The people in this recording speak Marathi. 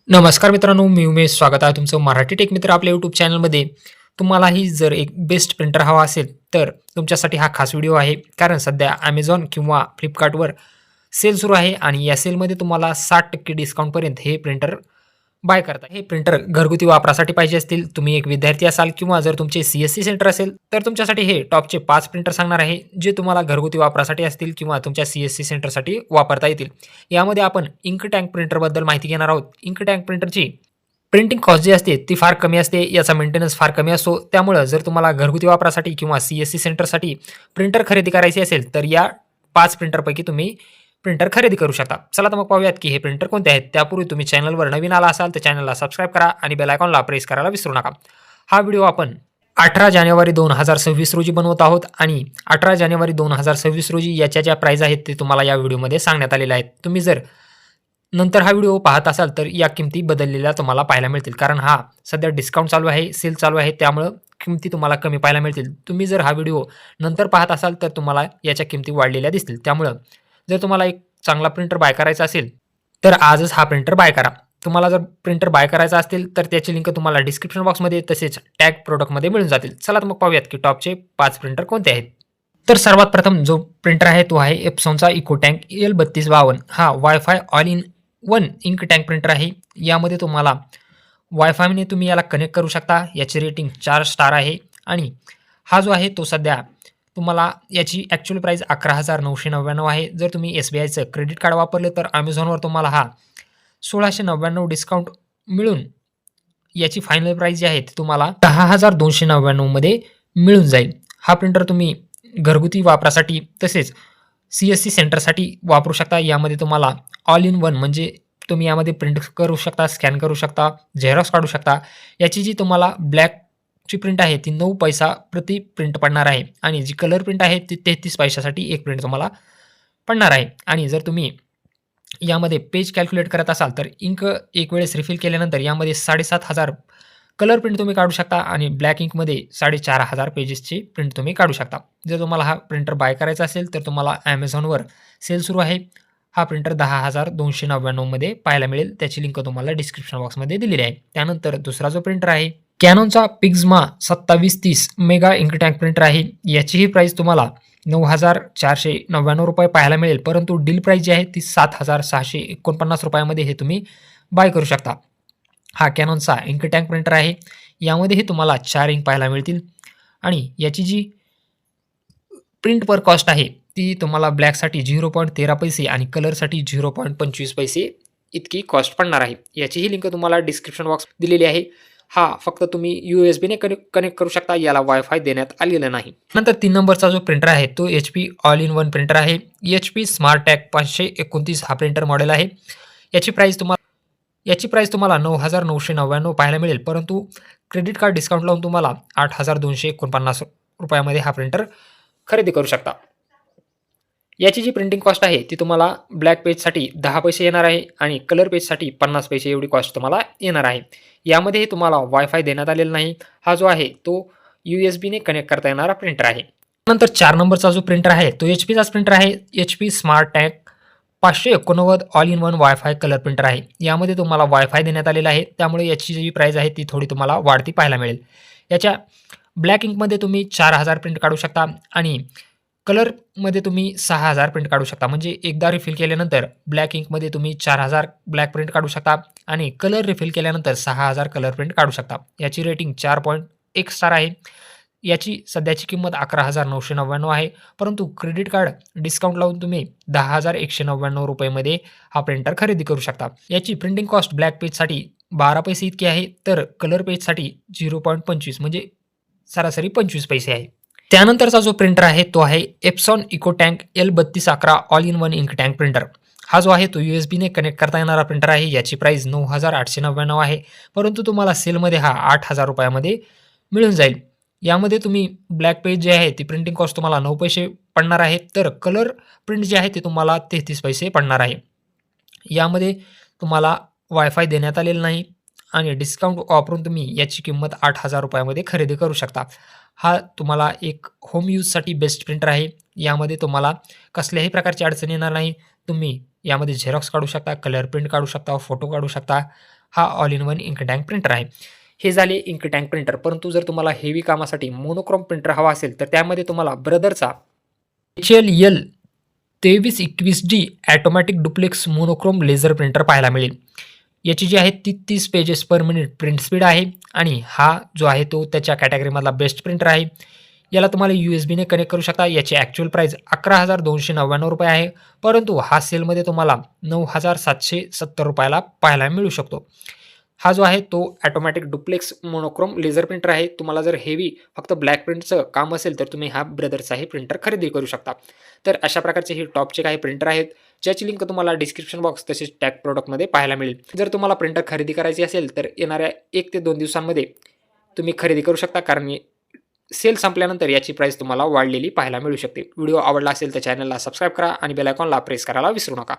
नमस्कार मित्रांनो, मी उमेश. स्वागत आहे तुमचं मराठी टेक मित्र आपल्या यूट्यूब चॅनलमध्ये. तुम्हालाही जर एक बेस्ट प्रिंटर हवा असेल, तर तुमच्यासाठी हा खास व्हिडिओ आहे. कारण सध्या Amazon किंवा Flipkartवर सेल सुरू आहे आणि या सेलमध्ये तुम्हाला 60% डिस्काउंटपर्यंत हे प्रिंटर बाय करता. हे प्रिंटर घरगुती वापरासाठी पाहिजे असतील, तुम्ही एक विद्यार्थी असाल किंवा जर तुमचे CSC सेंटर असेल, तर तुमच्यासाठी हे टॉपचे 5 प्रिंटर सांगणार आहे, जे तुम्हाला घरगुती वापरासाठी असतील किंवा तुमच्या CSC सेंटरसाठी वापरता येतील. यामध्ये आपण इंक टँक प्रिंटरबद्दल माहिती घेणार आहोत. इंक टँक प्रिंटरची प्रिंटिंग कॉस्ट जी असते ती फार कमी असते. याचा मेंटेनन्स फार कमी असतो. त्यामुळं जर तुम्हाला घरगुती वापरासाठी किंवा CSC सेंटरसाठी प्रिंटर खरेदी करायची असेल, तर या 5 प्रिंटरपैकी तुम्ही प्रिंटर खरेदी करू शकता. चला तर मग पाहूयात की हे प्रिंटर कोणते आहेत. त्यापूर्वी तुम्ही चॅनलवर नवीन आला असाल तर चॅनलला सबस्क्राईब करा आणि बेल आयकॉनला प्रेस करायला विसरू नका. हा व्हिडिओ आपण 18 जानेवारी 2026 रोजी बनवत आहोत आणि 18 जानेवारी 2026 रोजी याच्या ज्या प्राईज आहेत ते तुम्हाला या व्हिडिओमध्ये सांगण्यात आलेल्या आहेत. तुम्ही जर नंतर हा व्हिडिओ पाहत असाल तर या किमती बदललेल्या तुम्हाला पाहायला मिळतील. कारण हा सध्या डिस्काउंट चालू आहे, सेल चालू आहे, त्यामुळं किमती तुम्हाला कमी पाहायला मिळतील. तुम्ही जर हा व्हिडिओ नंतर पाहत असाल तर तुम्हाला याच्या किमती वाढलेल्या दिसतील. त्यामुळं जर तुम्हाला एक चांगला प्रिंटर बाय करायचा असेल, तर आजच हा प्रिंटर बाय करा. तुम्हाला जर प्रिंटर बाय करायचा असेल, तर त्याची लिंक तुम्हाला डिस्क्रिप्शन बॉक्समध्ये तसेच टॅग प्रॉडक्टमध्ये मिळून जातील. चला तर मग पाहूयात की टॉपचे 5 प्रिंटर कोणते आहेत. तर सर्वात प्रथम जो प्रिंटर आहे तो आहे Epsonचा इकोटँक L3252. हा WiFi all in one ink tank printer आहे. यामध्ये तुम्हाला वायफायने तुम्ही याला कनेक्ट करू शकता. याची रेटिंग 4 स्टार आहे आणि हा जो आहे तो सध्या तुम्हाला याची ॲक्चुअल प्राईस 11,999 आहे. जर तुम्ही SBIचं क्रेडिट कार्ड वापरलं तर Amazonवर तुम्हाला हा 1,699 डिस्काउंट मिळून याची फायनल प्राईस जी आहे ती तुम्हाला 10,299 मध्ये मिळून जाईल. हा प्रिंटर तुम्ही घरगुती वापरासाठी तसेच CSC सेंटरसाठी वापरू शकता. यामध्ये तुम्हाला ऑल इन वन म्हणजे तुम्ही यामध्ये प्रिंट करू शकता, स्कॅन करू शकता, झेरॉक्स काढू शकता. याची जी तुम्हाला ब्लॅकची प्रिंट आहे ती 9 पैसा प्रति प्रिंट पडणार आहे आणि जी कलर प्रिंट आहे ती 33 पैशासाठी एक प्रिंट तुम्हाला पडणार आहे. आणि जर तुम्ही यामध्ये पेज कॅल्क्युलेट करत असाल तर इंक एक वेळेस रिफिल केल्यानंतर यामध्ये 7,500 कलर प्रिंट तुम्ही काढू शकता आणि ब्लॅक इंकमध्ये 4,500 पेजेसची प्रिंट तुम्ही काढू शकता. जर तुम्हाला हा प्रिंटर बाय करायचा असेल तर तुम्हाला Amazonवर सेल सुरू आहे. हा प्रिंटर 10,299 मध्ये पाहायला मिळेल. त्याची लिंक तुम्हाला डिस्क्रिप्शन बॉक्समध्ये दिलेली आहे. त्यानंतर दुसरा जो प्रिंटर आहे Canonचा Pixma 2730 mega ink tank printer आहे. याचीही प्राईस तुम्हाला ₹9,499 पाहायला मिळेल. परंतु डील प्राईस जी आहे ती ₹7,649 मध्ये हे तुम्ही बाय करू शकता. हा Canonचा इंक टँक प्रिंटर आहे. यामध्येही तुम्हाला 4 इंक पाहायला मिळतील आणि याची जी प्रिंट पर कॉस्ट आहे ती तुम्हाला ब्लॅकसाठी 0.13 पैसे आणि कलरसाठी 0.25 पैसे इतकी कॉस्ट पडणार आहे. याचीही लिंक तुम्हाला डिस्क्रिप्शन बॉक्स दिलेली आहे. हा फक्त तुम्ही USBने कनेक्ट करू शकता. याला वायफाय देण्यात आलेलं नाही. नंतर 3 नंबरचा जो प्रिंटर आहे तो HP all in one printer आहे. HP स्मार्टटॅग 529 हा प्रिंटर मॉडेल आहे. याची प्राईस तुम्हाला 9,999 पाहायला मिळेल. परंतु क्रेडिट कार्ड डिस्काउंट लावून तुम्हाला 8,249 मध्ये हा प्रिंटर खरेदी करू शकता. याची जी प्रिंटिंग कॉस्ट आहे ती तुम्हाला ब्लॅक पेजसाठी 10 पैसे येणार आहे आणि कलर पेजसाठी 50 पैसे एवढी कॉस्ट तुम्हाला येणार आहे. यामध्येही तुम्हाला वायफाय देण्यात आलेला नाही. हा जो आहे तो USBने कनेक्ट करता येणारा प्रिंटर आहे. नंतर 4 नंबरचा जो प्रिंटर आहे तो HPचाच प्रिंटर आहे. HP स्मार्टटॅग 589 all in one wifi colour printer आहे. यामध्ये तुम्हाला वायफाय देण्यात आलेला आहे. त्यामुळे याची जी प्राईस आहे ती थोडी तुम्हाला वाढती पाहायला मिळेल. याच्या ब्लॅक इंकमध्ये तुम्ही 4,000 प्रिंट काढू शकता आणि कलरमध्ये तुम्ही 6,000 प्रिंट काढू शकता. म्हणजे एकदा रिफिल केल्यानंतर ब्लॅक इंकमध्ये तुम्ही 4,000 ब्लॅक प्रिंट काढू शकता आणि कलर रिफिल केल्यानंतर 6,000 कलर प्रिंट काढू शकता. याची रेटिंग 4.1 स्टार आहे. याची सध्याची किंमत 11,999 आहे. परंतु क्रेडिट कार्ड डिस्काउंट लावून तुम्ही ₹10,199 मध्ये हा प्रिंटर खरेदी करू शकता. याची प्रिंटिंग कॉस्ट ब्लॅक पेजसाठी 12 पैसे इतकी आहे, तर कलर पेजसाठी 0.25 म्हणजे सरासरी 25 पैसे आहे. त्यानंतरचा जो प्रिंटर आहे तो आहे Epson EcoTank L3211 all in one ink tank printer. हा जो आहे तो USBने कनेक्ट करता येणारा प्रिंटर आहे. याची प्राईस 9,899 आहे. परंतु तुम्हाला सेलमध्ये हा ₹8,000 मध्ये मिळून जाईल. यामध्ये तुम्ही ब्लॅक पेज जे आहे ती प्रिंटिंग कॉस्ट तुम्हाला 9 पैसे पडणार आहे, तर कलर प्रिंट जे आहे ते तुम्हाला 33 पैसे पडणार आहे. यामध्ये तुम्हाला वायफाय देण्यात आलेला नाही आणि डिस्काउंट वापरून तुम्ही याची किंमत ₹8,000 मध्ये खरेदी करू शकता. हा तुम्हाला एक होम यूजसाठी बेस्ट प्रिंटर आहे. यामध्ये तुम्हाला कसल्याही प्रकारची अडचण येणार नाही. तुम्ही यामध्ये झेरॉक्स काढू शकता, कलर प्रिंट काढू शकता, फोटो काढू शकता. हा all in one ink tank printer आहे. हे झाले इंक टँक प्रिंटर. परंतु जर तुम्हाला हेवी कामासाठी मोनोक्रोम प्रिंटर हवा असेल, तर त्यामध्ये तुम्हाला ब्रदरचा HLL 2321D automatic duplex monochrome laser printer पाहायला मिळेल. याची जी आहे ती 30 pages per minute print speed आहे आणि हा जो आहे तो त्याच्या कॅटेगरीमधला बेस्ट प्रिंटर आहे. याला तुम्हाला USB ने कनेक्ट करू शकता. याची ॲक्चुअल प्राईस ₹11,299 आहे. परंतु हा सेलमध्ये तुम्हाला ₹9,770 ला पाहायला मिळू शकतो. हा जो आहे तो automatic duplex monochrome laser printer आहे. तुम्हाला जर हेवी फक्त ब्लॅक प्रिंटचं काम असेल, तर तुम्ही हा ब्रदरचाही प्रिंटर खरेदी करू शकता. तर अशा प्रकारचे हे टॉपचे काही प्रिंटर आहेत, ज्याची लिंक तुम्हाला डिस्क्रिप्शन बॉक्स तसेच टॅग प्रॉडक्टमध्ये पाहायला मिळेल. जर तुम्हाला प्रिंटर खरेदी करायची असेल, तर येणाऱ्या 1 ते 2 दिवसांमध्ये तुम्ही खरेदी करू शकता, कारण सेल संपल्यानंतर याची प्राईस तुम्हाला वाढलेली पाहायला मिळू शकते. व्हिडिओ आवडला असेल तर चॅनलला सबस्क्राईब करा आणि बेल आयकॉनला प्रेस करायला विसरू नका.